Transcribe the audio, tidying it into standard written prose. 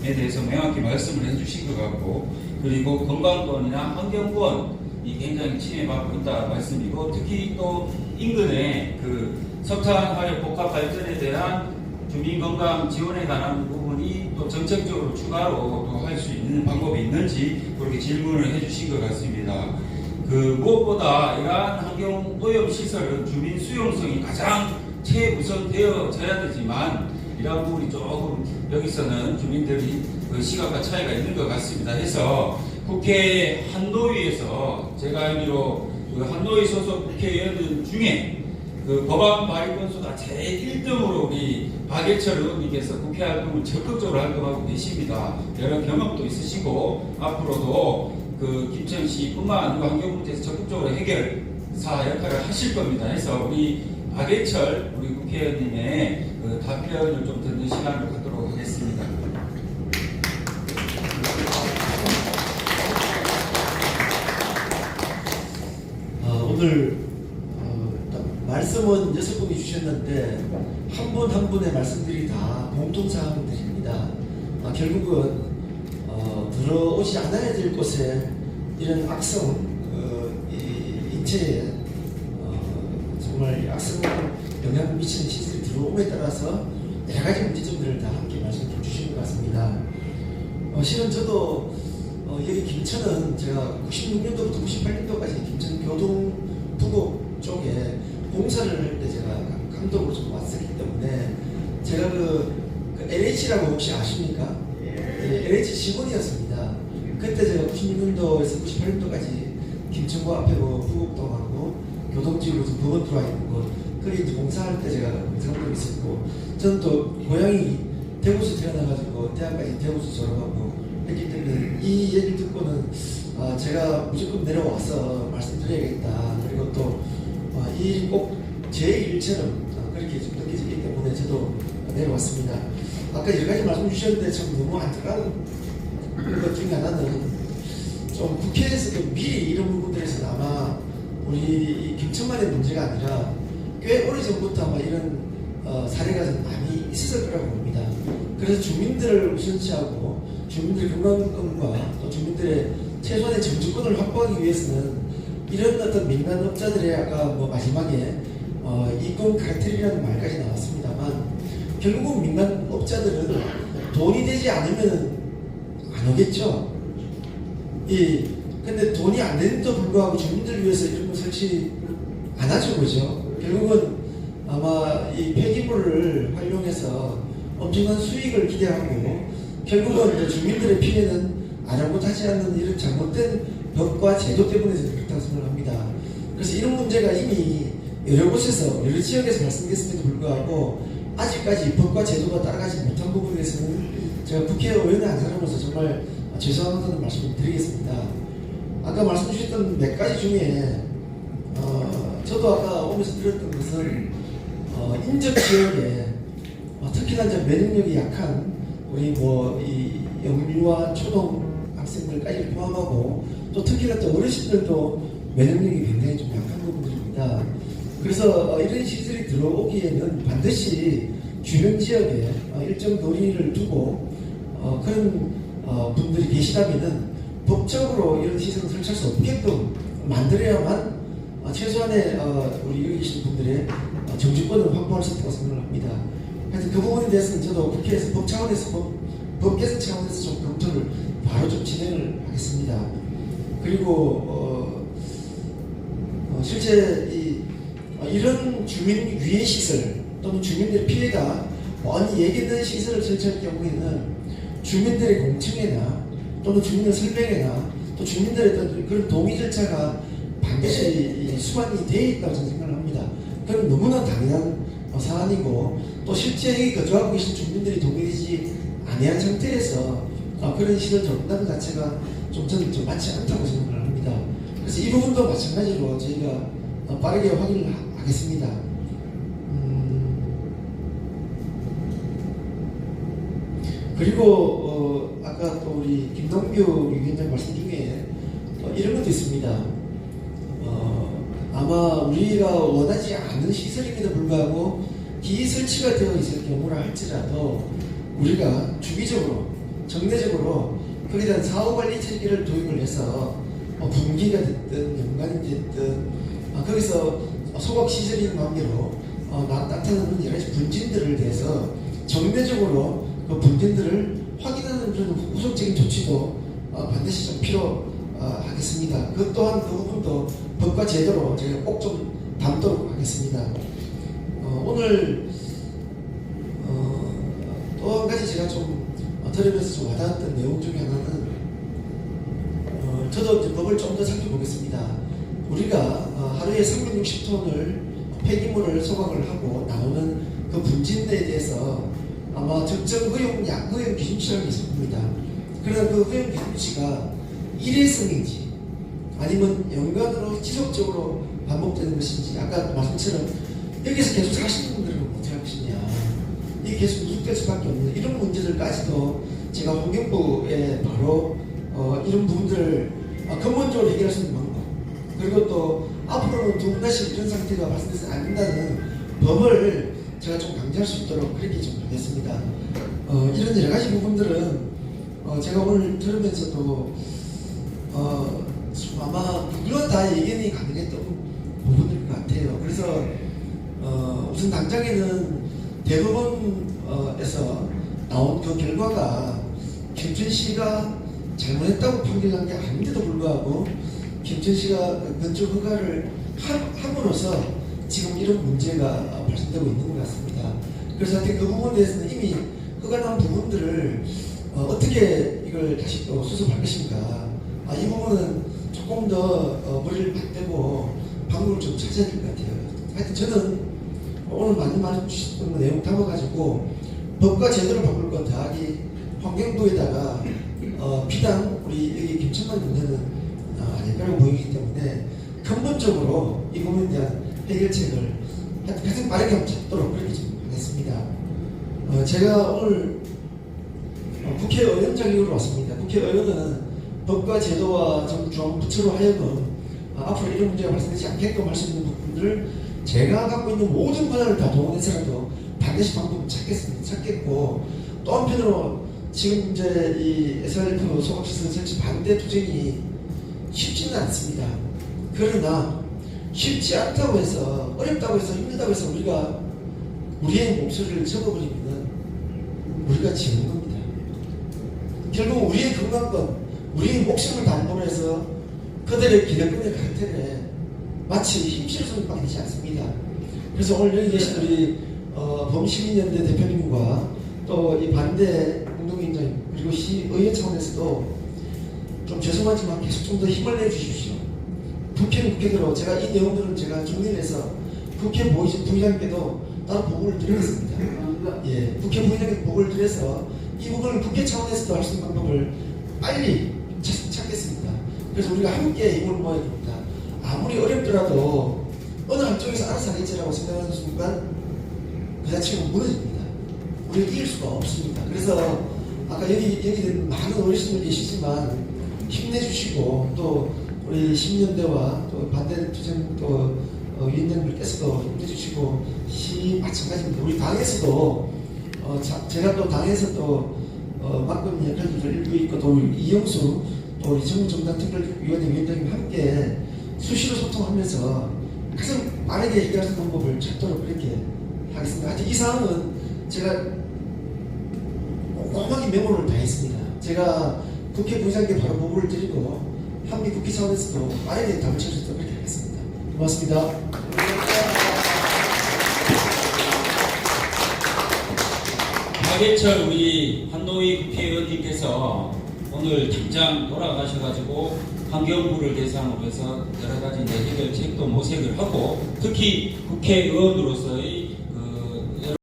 에 대해서 명확히 말씀을 해주신 것 같고, 그리고 건강권이나 환경권이 굉장히 침해받고 있다 말씀이고, 특히 또 인근에 그 석탄 화력 복합 발전에 대한 주민 건강 지원에 관한 부분이 또 정책적으로 추가로 또 할 수 있는 방법이 있는지 그렇게 질문을 해주신 것 같습니다. 그 무엇보다 이러한 환경 오염 시설은 주민 수용성이 가장 최우선 되어져야 되지만, 이러한 부분이 조금 여기서는 주민들이 그 시각과 차이가 있는 것 같습니다. 해서 국회 한노위에서 제가 알기로 그 한노위 소속 국회의원들 중에 그 법안 발의 건수가 제일 1등으로 우리 박예철 의원님께서 국회 활동을 적극적으로 활동하고 계십니다. 여러 경험도 있으시고 앞으로도 그 김천시뿐만 아니고 환경 문제에서 적극적으로 해결사 역할을 하실 겁니다. 해서 우리 박예철 우리 국회의원님의 그 답변을 좀 듣는 시간을 갖도록 하겠습니다. 오늘 말씀은 6분이 주셨는데 한 분 한 분의 말씀들이 다 공통사항들입니다. 결국은 들어오지 않아야 될 곳에 이런 악성 인체에 정말 악성 영향을 미치는 시설이 들어옴에 따라서 여러 가지 문제점들을 다 함께 말씀해 주신 것 같습니다. 실은 저도 여기 김천은 제가 96년도부터 98년도까지 김천 교동부곡 쪽에 공사를 할 때 제가 감독으로 좀 왔었기 때문에 제가 그 LH라고 혹시 아십니까? 네, LH 직원이었습니다. 그때 제가 96년도에서 98년도까지 김천구 앞에 부곡동하고 교동지구로 법원 들어와 있는 곳, 거기 이제 공사할 때 제가 공사감독 있었고, 저는 또 고향이 대구에서 태어나가지고 대학까지 대구에서 졸업하고 했기 때문에 이 얘기를 듣고는 제가 무조건 내려와서 말씀드려야겠다. 그리고 또 이 일이 꼭 제 일처럼 그렇게 좀 느껴지기 때문에 저도 내려왔습니다. 아까 여러 가지 말씀 주셨는데 참 너무 안타까운 것 중에 하나는 좀 국회에서도 미리 이런 부분들에서 아마 우리 김천만의 문제가 아니라 꽤 오래전부터 아마 이런 사례가 좀 많이 있었을 거라고 봅니다. 그래서 주민들을 우선시하고 주민들의 건강과 또 주민들의 최소한의 정치권을 확보하기 위해서는 이런 어떤 민간업자들의 아까 마지막에 이권 카르텔이라는 말까지 나왔습니다만, 결국 민간업자들은 돈이 되지 않으면 안 오겠죠. 근데 돈이 안 되는데도 불구하고 주민들을 위해서 이런 걸 설치 안 하죠, 그죠? 결국은 아마 이 폐기물을 활용해서 엄청난 수익을 기대하고 결국은 주민들의 피해는 아랑곳하지 않는 이런 잘못된 법과 제도 때문에 저는 그렇다고 생각합니다. 그래서 이런 문제가 이미 여러 곳에서 여러 지역에서 발생됐음에도 불구하고 아직까지 법과 제도가 따라가지 못한 부분에 대해서는 제가 국회의원의 한 사람으로서 정말 죄송하다는 말씀을 드리겠습니다. 아까 말씀 주셨던 몇 가지 중에 저도 아까 오면서 들었던 것은 인접 지역에 특히나 이제 면역력이 약한 우리 이 영유아 초등 학생들까지 포함하고 또 특히나 또 어르신들도 면역력이 굉장히 좀 약한 부분들입니다. 그래서 이런 시설이 들어오기에는 반드시 주변 지역에 일정 거리를 두고 그런 분들이 계시다면은 법적으로 이런 시설을 설치할 수 없게끔 만들어야만 최소한의 우리 여기 계신 분들의 정치권을 확보할 수 있다고 생각합니다. 그래서 그 부분에 대해서는 저도 국회에서 법 차원에서 법 개선 차원에서 좀 검토를 바로 좀 진행을 하겠습니다. 그리고 실제 이런 주민 유해 시설 또는 주민들의 피해가 많이 얘기되는 시설을 설치할 경우에는 주민들의 공청회나 또는 주민들 설명회나 또 주민들의 어떤 그런 동의 절차가 반드시 수반이 되어 있다고 저는 생각을 합니다. 그건 너무나 당연한 사안이고, 또 실제 여기 거주하고 계신 주민들이 동의되지 아니한 상태에서 그런 시설 접근하는 자체가 저는 좀 맞지 않다고 생각을 합니다. 그래서 이 부분도 마찬가지로 저희가 빠르게 확인을 하겠습니다. 그리고 아까 또 우리 김동규 위원장 말씀 중에 이런 것도 있습니다. 아마 우리가 원하지 않는 시설임에도 불구하고 기설치가 되어 있을 경우라 할지라도 우리가 주기적으로 정례적으로 거기에 대한 사후관리 체계를 도입을 해서 분기가 됐든 연간이 됐든 거기서 소각 시설인 관계로 나타나는 여러 가지 분진들을 대해서 정례적으로 그 분진들을 확인하는 그런 후속적인 조치도 반드시 좀 필요하겠습니다. 그 또한 그 부분도 법과 제도로 제가 꼭 좀 담도록 하겠습니다. 오늘 또 한 가지 제가 좀 들으면서 좀 와닿았던 내용 중에 하나는 저도 이제 법을 좀 더 살펴보겠습니다. 우리가 하루에 360톤을 폐기물을 소각을 하고 나오는 그 분진대에 대해서 아마 적정 허용 기준치라는 게 있을 겁니다. 그러나 그 허용 기준치가 일회성인지 아니면 연간으로 지속적으로 반복되는 것인지 아까 말씀처럼 여기서 계속 사시는 분들은 어떻게 할 것이냐 이게 계속 누적될 수밖에 없는 이런 문제들까지도 제가 환경부에 바로 이런 부분들을 근본적으로 해결할 수 있는 방법 그리고 또 앞으로는 두 번 다시 이런 상태가 발생돼서 안 된다는 법을 제가 좀 강조할 수 있도록 그렇게 좀 하겠습니다. 이런 여러 가지 부분들은 제가 오늘 들으면서도 아마 누구나 다 예견이 가능했던 부분일 것 같아요. 그래서 우선 당장에는 대법원에서 나온 그 결과가 김천시가 잘못했다고 판결한 게 아닌데도 불구하고 김천시가 건축 허가를 함으로써 지금 이런 문제가 발생되고 있는 것 같습니다. 그래서 하여튼 그 부분에 대해서는 이미 허가 나온 부분들을 어떻게 이걸 다시 또 수습할 것인가 이 부분은 조금 더 머리를 맞대고 방법을 좀 찾아야 될 것 같아요. 하여튼 저는 오늘 많이 말해주셨던 내용 담아가지고 법과 제도를 바꿀 건 더하기 환경부에다가 비단 우리 여기 김천만 문제는 아닐까라고 보이기 때문에 근본적으로 이 부분에 대한 해결책을 가장 빠르게 한번 찾도록 그렇게 좀 하겠습니다. 제가 오늘 국회의원 자격으로 왔습니다. 국회의원은 법과 제도와 중앙부처로 하여금 앞으로 이런 문제가 발생되지 않게끔 할 수 있는 부분들을 제가 갖고 있는 모든 권한을 다 동원해서라도 반드시 방법을 찾겠고 또 한편으로 지금 이제 이 SRF 소각시설 설치 반대 투쟁이 쉽지는 않습니다. 그러나 쉽지 않다고 해서 어렵다고 해서 힘들다고 해서 우리가 우리의 목소리를 접어버리면 우리가 지는 겁니다. 결국 우리의 건강권, 우리의 목숨을 담보로 해서 그들의 기득권의 카르텔에 마치 힘실을 쏟을 밖에 되지 않습니다. 그래서 오늘 여기 계신 우리 범시민연대 대표님과 또 이 반대 운동위원장 그리고 시의회 차원에서도 좀 죄송하지만 계속 좀 더 힘을 내주십시오. 국회는 국회대로 제가 이 내용들은 제가 정리를 해서 국회 부의장께도 따로 보고를 드리겠습니다. 예, 국회 부의장께 보고를 드려서 이 부분을 국회 차원에서도 할 수 있는 방법을 빨리 찾겠습니다. 그래서 우리가 함께 이걸 모아야 됩니다. 아무리 어렵더라도 어느 한쪽에서 알아서 하겠지라고 생각하는 순간 그 자체가 무너집니다. 우리가 이길 수가 없습니다. 그래서 아까 여기 많은 어르신들 계시지만 힘내주시고 또 우리 시민연대와 또 반대 투쟁 또 위원장님께서도 힘내주시고 마찬가지입니다. 우리 당에서도 제가 또 당에서 또 맡고 있는 역할들을 일부 있고 또 이영수 또 우리 정무정당특별위원회 위원장님 함께 수시로 소통하면서 가장 빠르게 해결하는 방법을 찾도록 그렇게 하겠습니다. 하여튼 이 사항은 제가 꼼꼼하게 메모를 다 했습니다. 제가 국회 부의장께 바로 보고를 드리고 한미 국회 차원에서도 빠르게 답을 찾을 수 있도록 그렇게 하겠습니다. 고맙습니다. 박예철 우리 한노희 국회의원님께서 오늘 당장 돌아가셔가지고 환경부를 대상으로 해서 여러 가지 해결책도 모색을 하고 특히 국회의원으로서의